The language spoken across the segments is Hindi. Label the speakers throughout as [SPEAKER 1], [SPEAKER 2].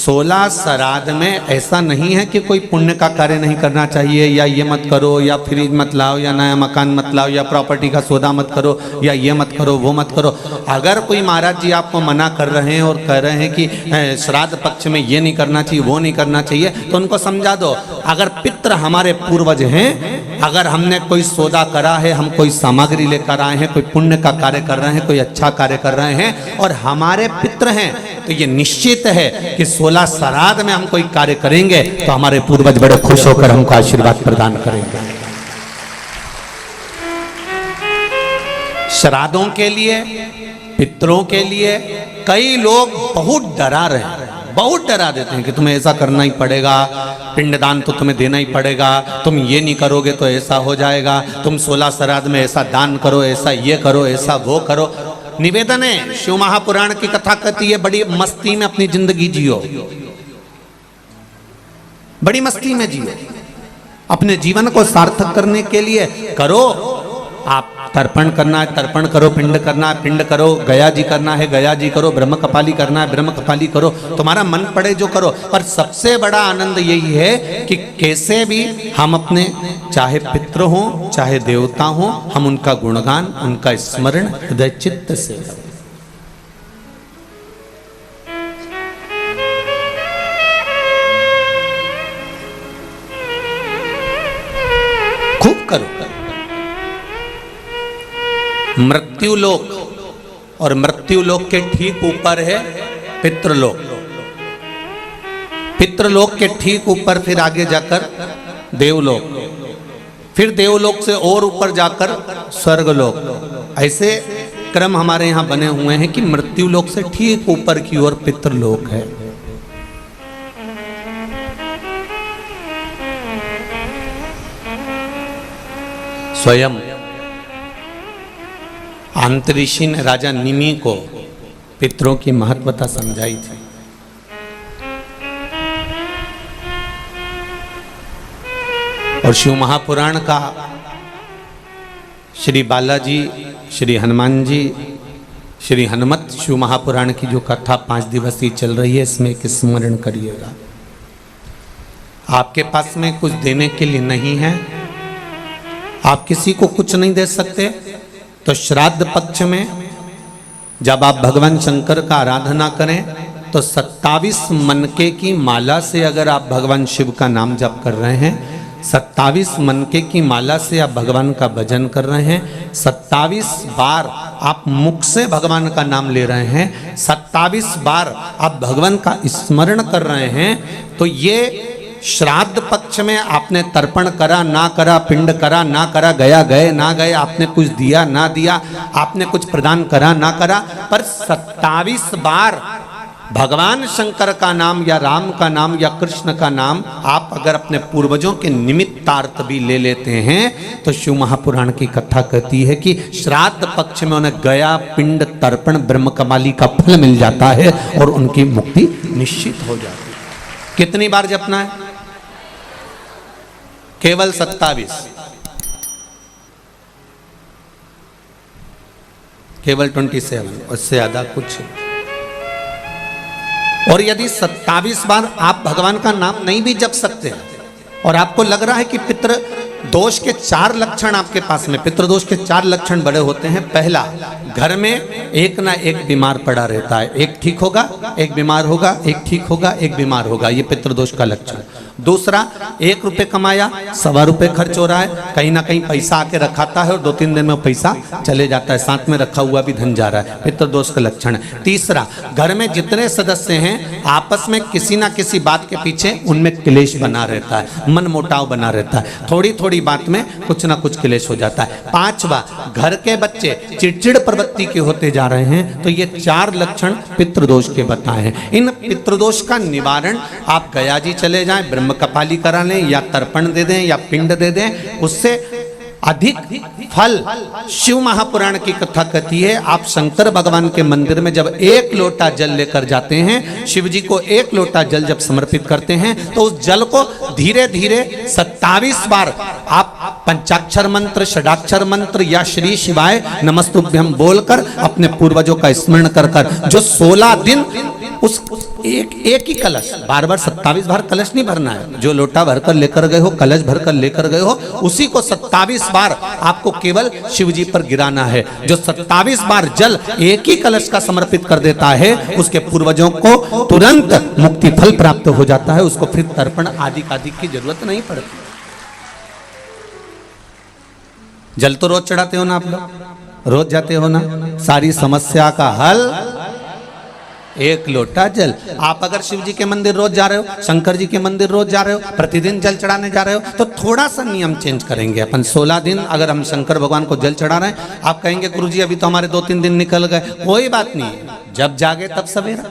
[SPEAKER 1] 16 श्राद्ध में ऐसा नहीं है कि कोई पुण्य का कार्य नहीं करना चाहिए, या ये मत करो, या फ्रिज मत लाओ, या नया मकान मत लाओ, या प्रॉपर्टी का सौदा मत करो, या ये मत करो, वो मत करो। अगर कोई महाराज जी आपको मना कर रहे हैं और कह रहे हैं कि श्राद्ध पक्ष में ये नहीं करना चाहिए, वो नहीं करना चाहिए, तो उनको समझा दो। अगर पितृ हमारे पूर्वज हैं, अगर हमने कोई सौदा करा है, हम कोई सामग्री लेकर आए हैं, कोई पुण्य का कार्य कर रहे हैं, कोई अच्छा कार्य कर रहे हैं और हमारे पितृ हैं, तो ये निश्चित है कि 16 श्राद्ध में हम कोई कार्य करेंगे तो हमारे पूर्वज बड़े खुश होकर हमको आशीर्वाद प्रदान करेंगे। श्राद्धों के लिए, पितरों के लिए कई लोग बहुत डरा रहे हैं, बहुत डरा देते हैं कि तुम्हें ऐसा करना ही पड़ेगा, पिंडदान तो तुम्हें देना ही पड़ेगा, तुम ये नहीं करोगे तो ऐसा हो जाएगा, तुम 16 श्राद्ध में ऐसा दान करो, ऐसा ये करो, ऐसा वो करो। निवेदन है, शिव महापुराण की कथा कहती है, बड़ी मस्ती में अपनी जिंदगी जियो, बड़ी मस्ती में जियो, अपने जीवन को सार्थक करने के लिए करो। आप तर्पण करना है तर्पण करो, पिंड करना है पिंड करो, गया जी करना है गया जी करो, ब्रह्म कपाली करना है ब्रह्म कपाली करो, तुम्हारा मन पड़े जो करो। पर सबसे बड़ा आनंद यही है कि कैसे भी हम अपने, चाहे पितृ हो चाहे देवता हो, हम उनका गुणगान, उनका स्मरण हृदय चित्त से खूब करो। मृत्युलोक, और मृत्युलोक के ठीक ऊपर है पितृलोक, पितृलोक के ठीक ऊपर फिर आगे जाकर देवलोक, फिर देवलोक से और ऊपर जाकर स्वर्गलोक। ऐसे क्रम हमारे यहाँ बने हुए हैं कि मृत्युलोक से ठीक ऊपर की ओर पितृलोक है। स्वयं अंतरिक्षी ने राजा निमि को पितरों की महत्वता समझाई थी। और शिव महापुराण का श्री बालाजी, श्री हनुमान जी, श्री हनुमत शिव महापुराण की जो कथा 5 दिवसीय चल रही है, इसमें एक स्मरण करिएगा। आपके पास में कुछ देने के लिए नहीं है, आप किसी को कुछ नहीं दे सकते, तो श्राद्ध पक्ष में जब आप भगवान शंकर का आराधना करें तो 27 मनके की माला से अगर आप भगवान शिव का नाम जप कर रहे हैं, 27 मनके की माला से आप भगवान का भजन कर रहे हैं, 27 बार आप मुख से भगवान का नाम ले रहे हैं, 27 बार आप भगवान का स्मरण कर रहे हैं, तो ये श्राद्ध पक्ष में आपने तर्पण करा ना करा, पिंड करा ना करा, गया गए ना गए, आपने कुछ दिया ना दिया, आपने कुछ प्रदान करा ना करा, पर 27 बार भगवान शंकर का नाम या राम का नाम या कृष्ण का नाम आप अगर अपने पूर्वजों के निमित्तार्थ भी ले लेते हैं, तो शिव महापुराण की कथा कहती है कि श्राद्ध पक्ष में उन्हें गया, पिंड, तर्पण, ब्रह्म कपाली का फल मिल जाता है और उनकी मुक्ति निश्चित हो जाती है। कितनी बार जपना है? केवल 27, केवल 27, उससे ज्यादा कुछ। और यदि 27 बार आप भगवान का नाम नहीं भी जप सकते और आपको लग रहा है कि पितृ दोष के 4 लक्षण आपके पास में, पितृदोष के 4 लक्षण बड़े होते हैं। पहला, घर में एक ना एक बीमार पड़ा रहता है, एक ठीक होगा एक बीमार होगा, एक ठीक होगा एक बीमार होगा, ये पितृदोष का लक्षण। दूसरा, 1 रुपये कमाया 1.25 रुपये खर्च हो रहा है, कहीं ना कहीं पैसा आके रखाता है और 2-3 दिन में पैसा चले जाता है, साथ में रखा हुआ भी धन जा रहा है, पितृदोष का लक्षण है। तीसरा, घर में जितने सदस्य हैं आपस में किसी ना किसी बात के पीछे उनमें क्लेश बना रहता है, मन मुटाव बना रहता है, थोड़ी थोड़ी बात में कुछ ना कुछ क्लेश हो जाता है। 5वां, घर के बच्चे चिड़चिड़ प्रवृत्ति के होते जा रहे हैं, तो ये 4 लक्षण पितृदोष के बताए हैं। इन पितृदोष का निवारण आप गया जी चले जाएं, ब्रह्म कपाली करा लें, या तर्पण दे दें या पिंड दे दें, उससे अधिक फल शिव महापुराण की कथा कहती है। आप शंकर भगवान के मंदिर में जब 1 लोटा जल लेकर जाते हैं, शिव जी को 1 लोटा जल जब समर्पित करते हैं, तो उस जल को धीरे धीरे 27 बार आप पंचाक्षर मंत्र, षडाक्षर मंत्र या श्री शिवाय नमस्तुभ्यम बोलकर अपने पूर्वजों का स्मरण कर कर जो 16 दिन उस एक ही कलश, बार बार 27 बार कलश नहीं भरना है। जो लोटा भरकर लेकर गए हो, कलश भरकर लेकर गए हो, उसी को 27 बार आपको केवल शिव जी पर गिराना है। जो 27 बार जल एक ही कलश का समर्पित कर देता है, उसके पूर्वजों को तुरंत मुक्ति फल प्राप्त हो जाता है। उसको फिर तर्पण आदि की जरूरत नहीं पड़ती। जल तो रोज चढ़ाते हो ना आप लोग, रोज जाते हो ना। सारी समस्या का हल एक लोटा जल। आप अगर शिव जी के मंदिर रोज जा रहे हो, शंकर जी के मंदिर रोज जा रहे हो, प्रतिदिन जल चढ़ाने जा रहे हो, तो थोड़ा सा नियम चेंज करेंगे अपन। 16 दिन अगर हम शंकर भगवान को जल चढ़ा रहे हैं, आप कहेंगे गुरुजी अभी तो हमारे 2-3 दिन निकल गए। कोई बात नहीं, जब जागे तब सवेरा।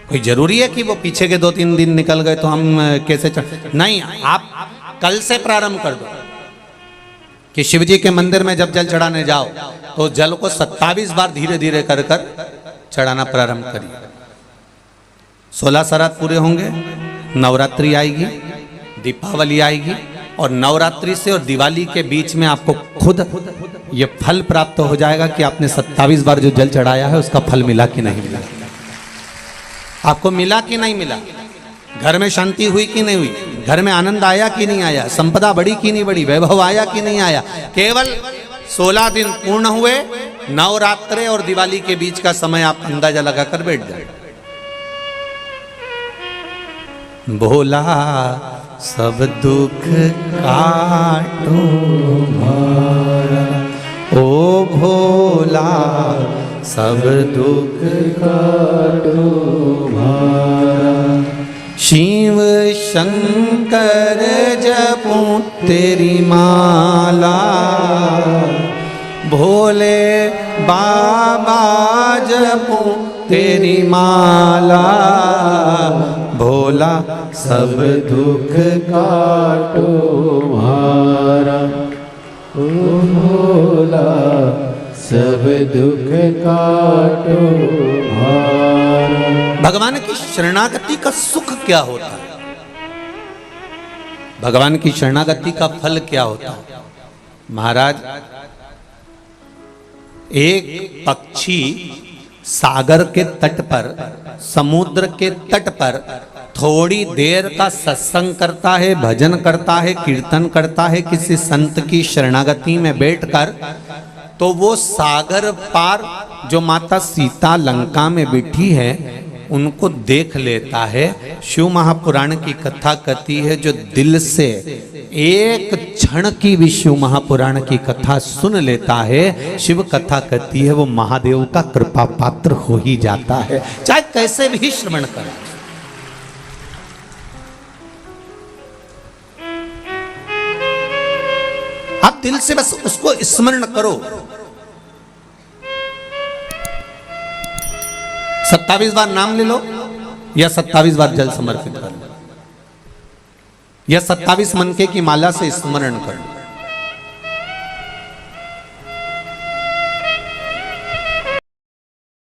[SPEAKER 1] कोई जरूरी है कि वो पीछे के 2-3 दिन निकल गए तो हम कैसे नहीं। आप कल से प्रारंभ कर दो कि शिव जी के मंदिर में जब जल चढ़ाने जाओ तो जल को 27 बार धीरे धीरे कर कर चढ़ाना प्रारंभ करिए। 16 श्राद्ध पूरे होंगे, नवरात्रि आएगी, दीपावली आएगी, और नवरात्रि से और दिवाली के बीच में आपको खुद ये फल प्राप्त हो जाएगा कि आपने 27 बार जो जल चढ़ाया है उसका फल मिला कि नहीं मिला, आपको मिला कि नहीं मिला, घर में शांति हुई कि नहीं हुई, घर में आनंद आया कि नहीं आया, संपदा बढ़ी कि नहीं बढ़ी, वैभव आया कि नहीं आया। केवल 16 दिन पूर्ण हुए, नवरात्रे और दिवाली के बीच का समय आप अंदाजा लगाकर बैठ जाए। भोला सब दुख काटो भारा, ओ भोला सब दुख काटो भारा। शिव शंकर जपूं तेरी माला, भोले बाबा जपूं तेरी माला। भोला सब दुख काटो भारा, ओ भोला सब दुख काटो भारा। भगवान की शरणागति का सुख क्या होता है, भगवान की शरणागति का फल क्या होता है। महाराज, एक पक्षी सागर के तट पर, समुद्र के तट पर थोड़ी देर का सत्संग करता है, भजन करता है, कीर्तन करता है किसी संत की शरणागति में बैठकर, तो वो सागर पार जो माता सीता लंका में बैठी है उनको देख लेता है। शिव महापुराण की कथा कहती है, जो दिल से एक क्षण की भी शिव महापुराण की कथा सुन लेता है, शिव कथा कहती है वो महादेव का कृपा पात्र हो ही जाता है, चाहे कैसे भी श्रवण करे। आप दिल से बस उसको स्मरण करो। 27 बार नाम ले लो या 27 बार जल समर्पित कर लो, या 27 मनके की माला से स्मरण कर लो।